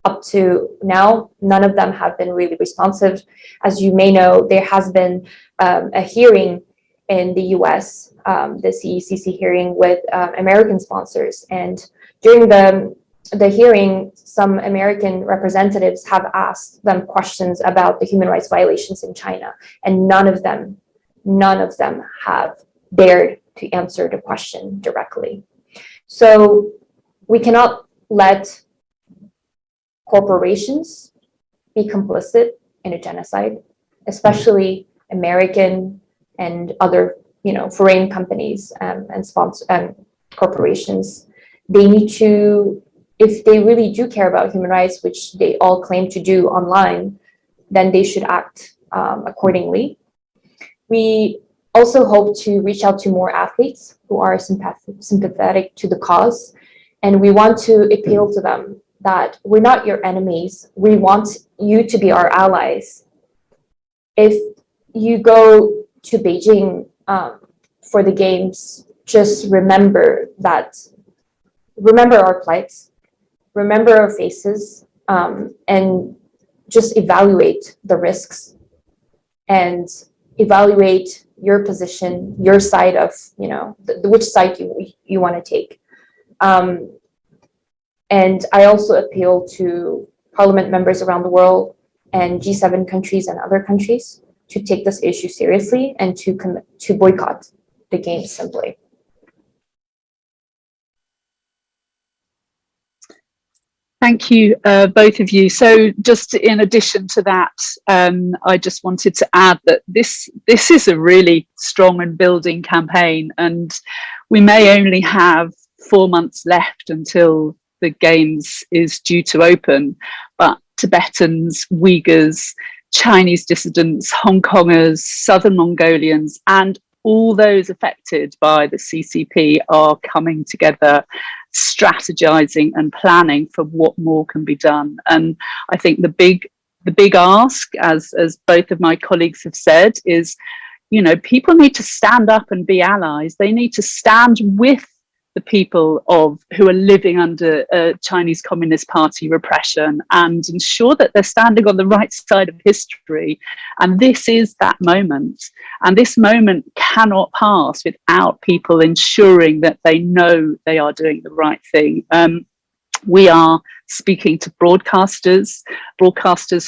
up to now, none of them have been really responsive. As you may know, there has been a hearing in the US, the CECC hearing with American sponsors. And during the hearing, some American representatives have asked them questions about the human rights violations in China, and none of them have dared to answer the question directly. So we cannot let corporations be complicit in a genocide, especially American and other, foreign companies and sponsor corporations. They need to, if they really do care about human rights, which they all claim to do online, then they should act accordingly. We also hope to reach out to more athletes who are sympathetic to the cause, and we want to appeal to them that we're not your enemies. We want you to be our allies. If you go to Beijing for the games, just remember our plights, remember our faces, and just evaluate the risks and evaluate your position, your side of, which side you want to take. And I also appeal to parliament members around the world and G7 countries and other countries to take this issue seriously and to boycott the games simply. Thank you, both of you. So just in addition to that, I just wanted to add that this is a really strong and building campaign, and we may only have 4 months left until the Games is due to open, but Tibetans, Uyghurs, Chinese dissidents, Hong Kongers, Southern Mongolians, and all those affected by the CCP are coming together, strategizing and planning for what more can be done. And I think the big ask, as both of my colleagues have said, is, people need to stand up and be allies. They need to stand with the people who are living under Chinese Communist Party repression and ensure that they're standing on the right side of history. And this is that moment. And this moment cannot pass without people ensuring that they know they are doing the right thing. We are speaking to broadcasters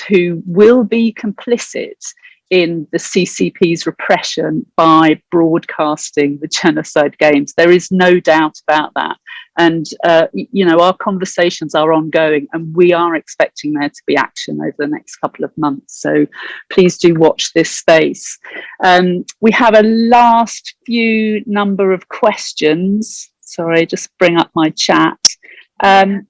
who will be complicit in the CCP's repression by broadcasting the genocide games. There is no doubt about that. And, our conversations are ongoing, and we are expecting there to be action over the next couple of months. So please do watch this space. We have a last few number of questions. Sorry, just bring up my chat. Philip,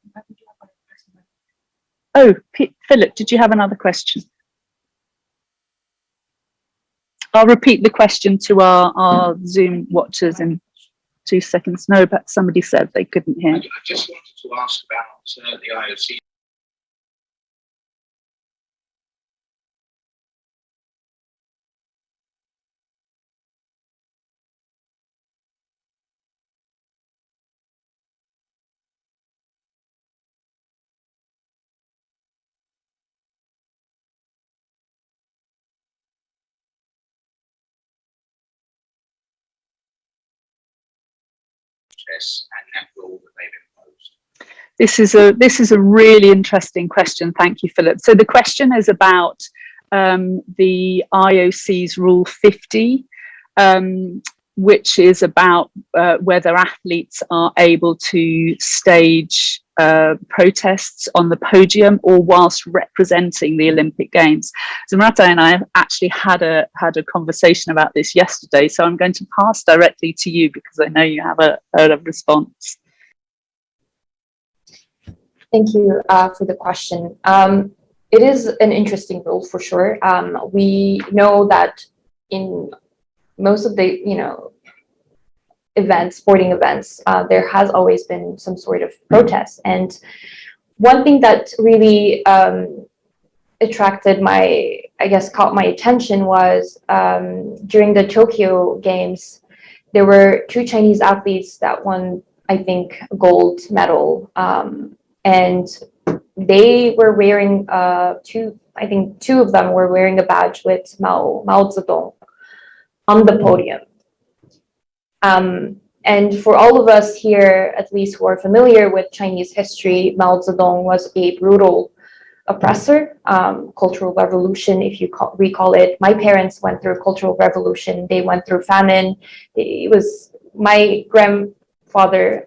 did you have another question? I'll repeat the question to our Zoom watchers in 2 seconds. No, but somebody said they couldn't hear. I just wanted to ask about the IOC. And that rule that they've imposed. This is a really interesting question. Thank you, Philip. So the question is about the IOC's Rule 50, which is about whether athletes are able to stage protests on the podium or whilst representing the Olympic Games. Zumrata and I actually had a conversation about this yesterday, so I'm going to pass directly to you because I know you have a response. Thank you for the question. It is an interesting rule for sure. We know that in most of the, events, sporting events, there has always been some sort of protest. And one thing that really attracted caught my attention was during the Tokyo Games, there were 2 Chinese athletes that won, I think, a gold medal. And they were wearing 2 of them were wearing a badge with Mao Zedong on the podium. And for all of us here, at least who are familiar with Chinese history, Mao Zedong was a brutal oppressor, cultural revolution, if you recall it. My parents went through a cultural revolution. They went through famine. It was my grandfather,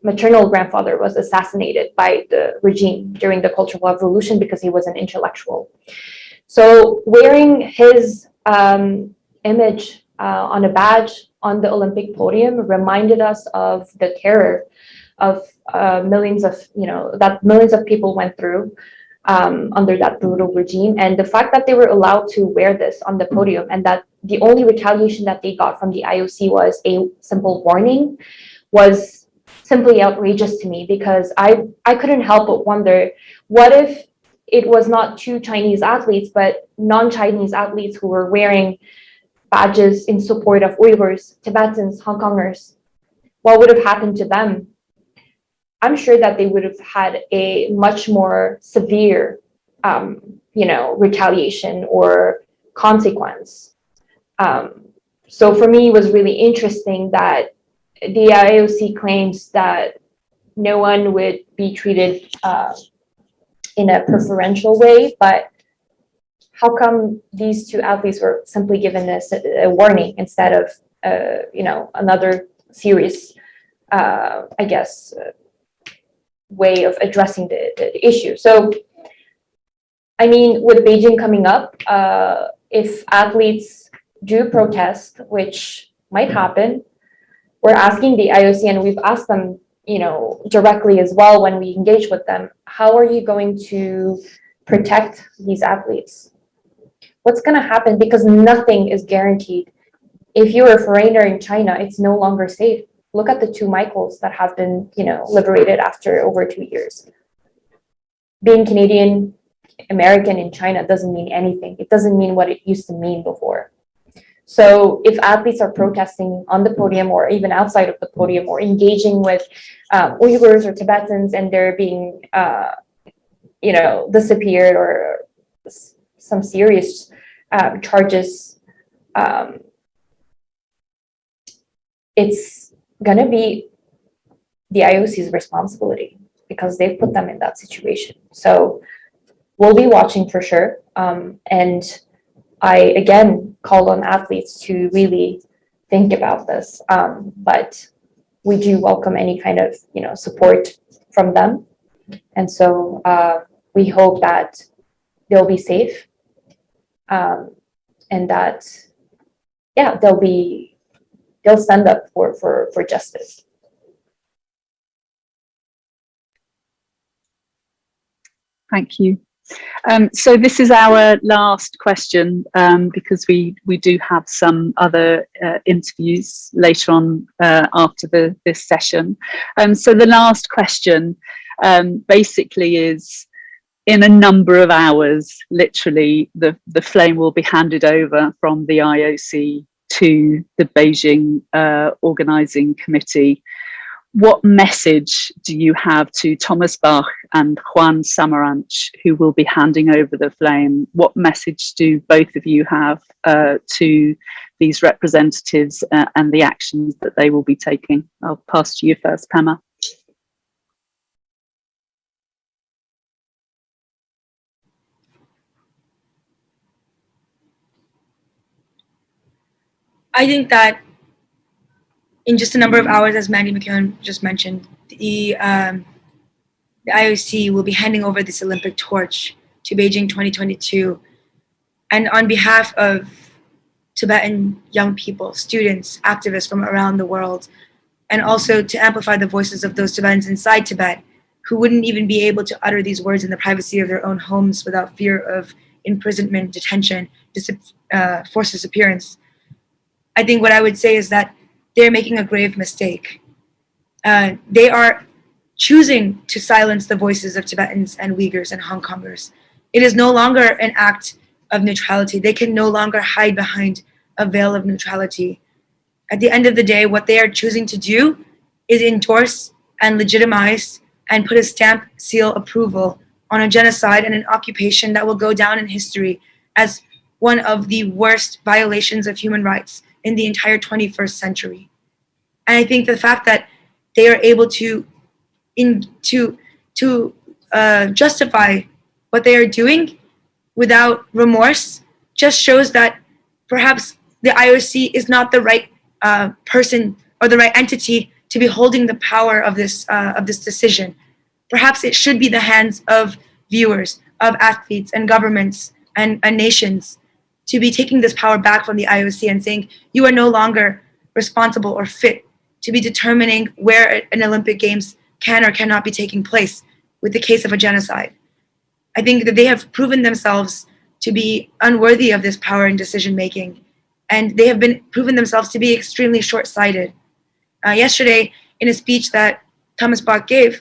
maternal grandfather was assassinated by the regime during the Cultural Revolution because he was an intellectual. So wearing his image on a badge on the Olympic podium reminded us of the terror of millions of people went through under that brutal regime. And the fact that they were allowed to wear this on the podium and that the only retaliation that they got from the IOC was a simple warning was simply outrageous to me, because I couldn't help but wonder, what if it was not 2 Chinese athletes, but non-Chinese athletes who were wearing badges in support of Uyghurs, Tibetans, Hong Kongers? What would have happened to them? I'm sure that they would have had a much more severe, retaliation or consequence. So for me, it was really interesting that the IOC claims that no one would be treated in a preferential way, but how come these 2 athletes were simply given a warning instead of, another serious, way of addressing the issue? So, I mean, with Beijing coming up, if athletes do protest, which might happen, we're asking the IOC, and we've asked them, directly as well when we engage with them, how are you going to protect these athletes? What's going to happen? Because nothing is guaranteed. If you're a foreigner in China, it's no longer safe. Look at the 2 Michaels that have been, liberated after over 2 years. Being Canadian, American in China doesn't mean anything. It doesn't mean what it used to mean before. So if athletes are protesting on the podium or even outside of the podium or engaging with Uyghurs or Tibetans, and they're being, disappeared or some serious charges, it's going to be the IOC's responsibility because they've put them in that situation. So we'll be watching for sure. And I, again, call on athletes to really think about this. But we do welcome any kind of, support from them. And so we hope that they'll be safe, and that, they'll stand up for justice. Thank you. So this is our last question, because we do have some other interviews later on after this session. So the last question basically is, in a number of hours, literally, the flame will be handed over from the IOC to the Beijing organising committee. What message do you have to Thomas Bach and Juan Samaranch, who will be handing over the flame? What message do both of you have to these representatives and the actions that they will be taking? I'll pass to you first, Pema. I think that in just a number of hours, as Mandy McKeown just mentioned, the IOC will be handing over this Olympic torch to Beijing 2022. And on behalf of Tibetan young people, students, activists from around the world, and also to amplify the voices of those Tibetans inside Tibet who wouldn't even be able to utter these words in the privacy of their own homes without fear of imprisonment, detention, forced disappearance. I think what I would say is that they're making a grave mistake. They are choosing to silence the voices of Tibetans and Uyghurs and Hong Kongers. It is no longer an act of neutrality. They can no longer hide behind a veil of neutrality. At the end of the day, what they are choosing to do is endorse and legitimize and put a stamp, seal, approval on a genocide and an occupation that will go down in history as one of the worst violations of human rights in the entire 21st century. And I think the fact that they are able to justify what they are doing without remorse just shows that perhaps the IOC is not the right person or the right entity to be holding the power of this decision. Perhaps it should be the hands of viewers, of athletes and governments and nations to be taking this power back from the IOC and saying, you are no longer responsible or fit to be determining where an Olympic Games can or cannot be taking place with the case of a genocide. I think that they have proven themselves to be unworthy of this power and decision making, and they have been proven themselves to be extremely short-sighted. Yesterday, in a speech that Thomas Bach gave,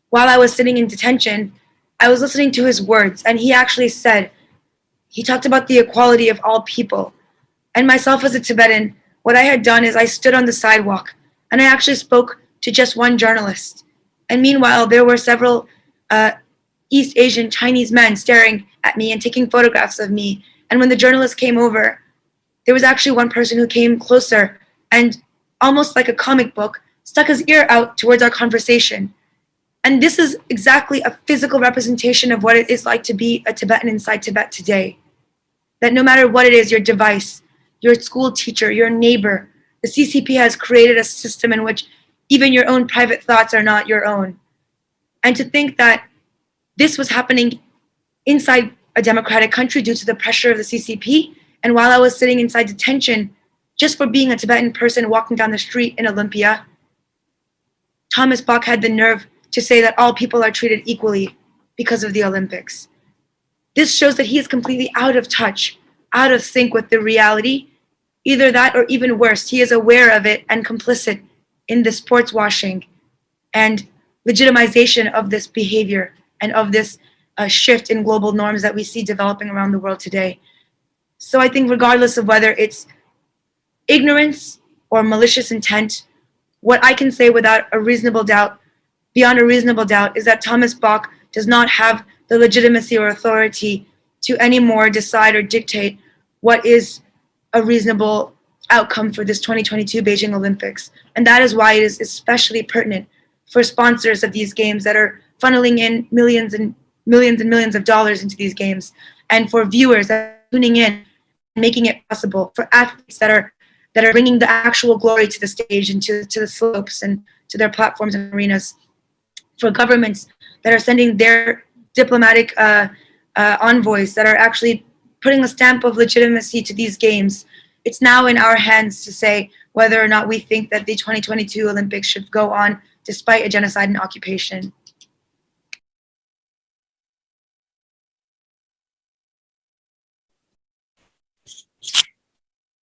while I was sitting in detention, I was listening to his words, and he actually said, he talked about the equality of all people. And myself as a Tibetan, what I had done is I stood on the sidewalk, and I actually spoke to just one journalist. And meanwhile, there were several East Asian Chinese men staring at me and taking photographs of me. And when the journalist came over, there was actually one person who came closer and almost like a comic book, stuck his ear out towards our conversation. And this is exactly a physical representation of what it is like to be a Tibetan inside Tibet today. That no matter what it is, your device, your school teacher, your neighbor, the CCP has created a system in which even your own private thoughts are not your own. And to think that this was happening inside a democratic country due to the pressure of the CCP, and while I was sitting inside detention, just for being a Tibetan person walking down the street in Olympia, Thomas Bach had the nerve to say that all people are treated equally because of the Olympics. This shows that he is completely out of touch, out of sync with the reality. Either that or even worse, he is aware of it and complicit in the sports washing and legitimization of this behavior and of this shift in global norms that we see developing around the world today. So I think regardless of whether it's ignorance or malicious intent, what I can say without a reasonable doubt, beyond a reasonable doubt, is that Thomas Bach does not have the legitimacy or authority to anymore decide or dictate what is a reasonable outcome for this 2022 Beijing Olympics. And that is why it is especially pertinent for sponsors of these games that are funneling in millions and millions of dollars into these games, and for viewers that are tuning in and making it possible, for athletes that are bringing the actual glory to the stage and to the slopes and to their platforms and arenas, for governments that are sending their diplomatic envoys that are actually putting a stamp of legitimacy to these games. It's now in our hands to say whether or not we think that the 2022 Olympics should go on despite a genocide and occupation.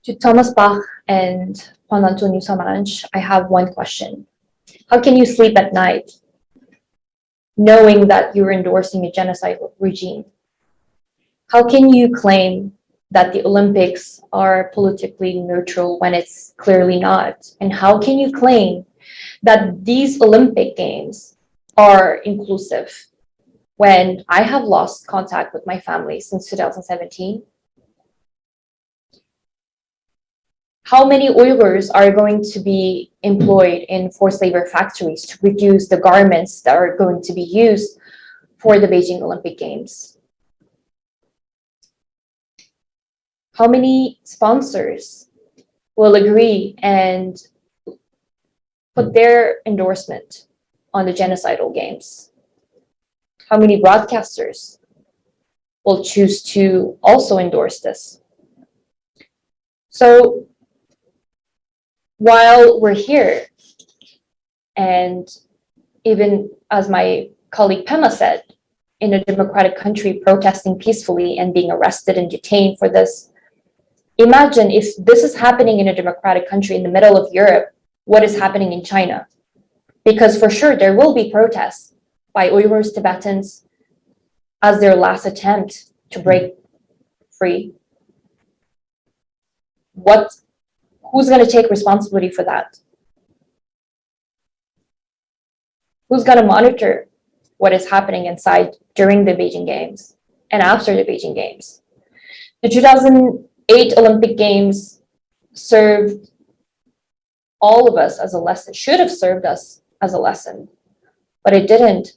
To Thomas Bach and Juan Antonio Samaranch, I have one question. How can you sleep at night knowing that you're endorsing a genocide regime? How can you claim that the Olympics are politically neutral when it's clearly not? And how can you claim that these Olympic Games are inclusive when I have lost contact with my family since 2017? How many Uyghurs are going to be employed in forced labor factories to produce the garments that are going to be used for the Beijing Olympic Games? How many sponsors will agree and put their endorsement on the genocidal games? How many broadcasters will choose to also endorse this? So while we're here, and even as my colleague Pema said, in a democratic country protesting peacefully and being arrested and detained for this, imagine if this is happening in a democratic country in the middle of Europe, what is happening in China? Because for sure there will be protests by Uyghurs, Tibetans, as their last attempt to break free. Who's going to take responsibility for that? Who's going to monitor what is happening inside during the Beijing Games and after the Beijing Games? The 2008 Olympic Games served all of us as a lesson, should have served us as a lesson, but it didn't.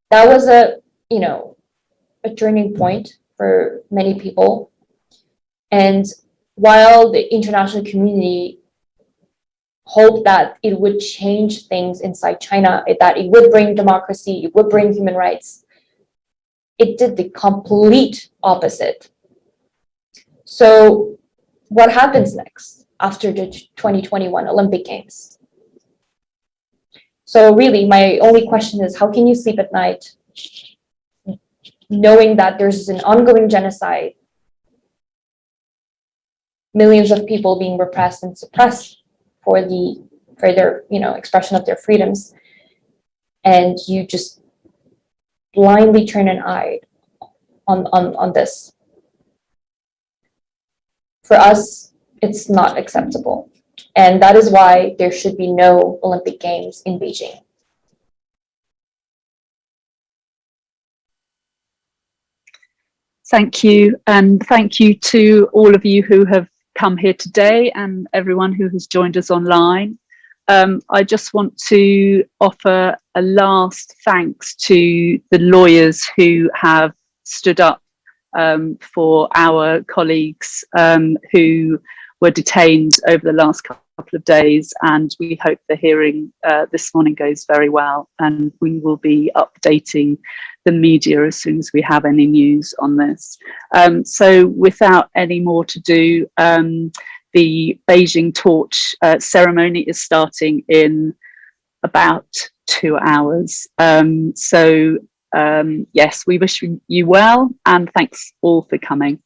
That was a turning point for many people. And while the international community hoped that it would change things inside China, that it would bring democracy, it would bring human rights, it did the complete opposite. So what happens next after the 2021 Olympic Games? So really, my only question is, how can you sleep at night knowing that there's an ongoing genocide, millions of people being repressed and suppressed for their expression of their freedoms, and you just blindly turn an eye on this? For us, it's not acceptable, and that is why there should be no Olympic Games in Beijing. Thank you, and thank you to all of you who have come here today and everyone who has joined us online. I just want to offer a last thanks to the lawyers who have stood up for our colleagues who were detained over the last couple of days, and we hope the hearing this morning goes very well, and we will be updating the media as soon as we have any news on this. So without any more to do, the Beijing torch ceremony is starting in about 2 hours. Yes, we wish you well, and thanks all for coming.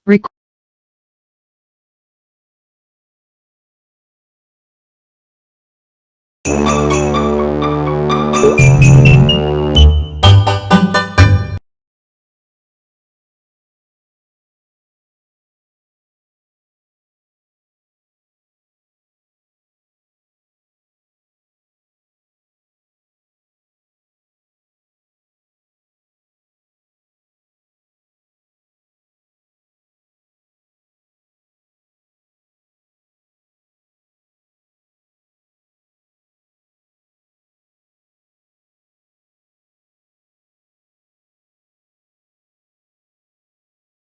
Record.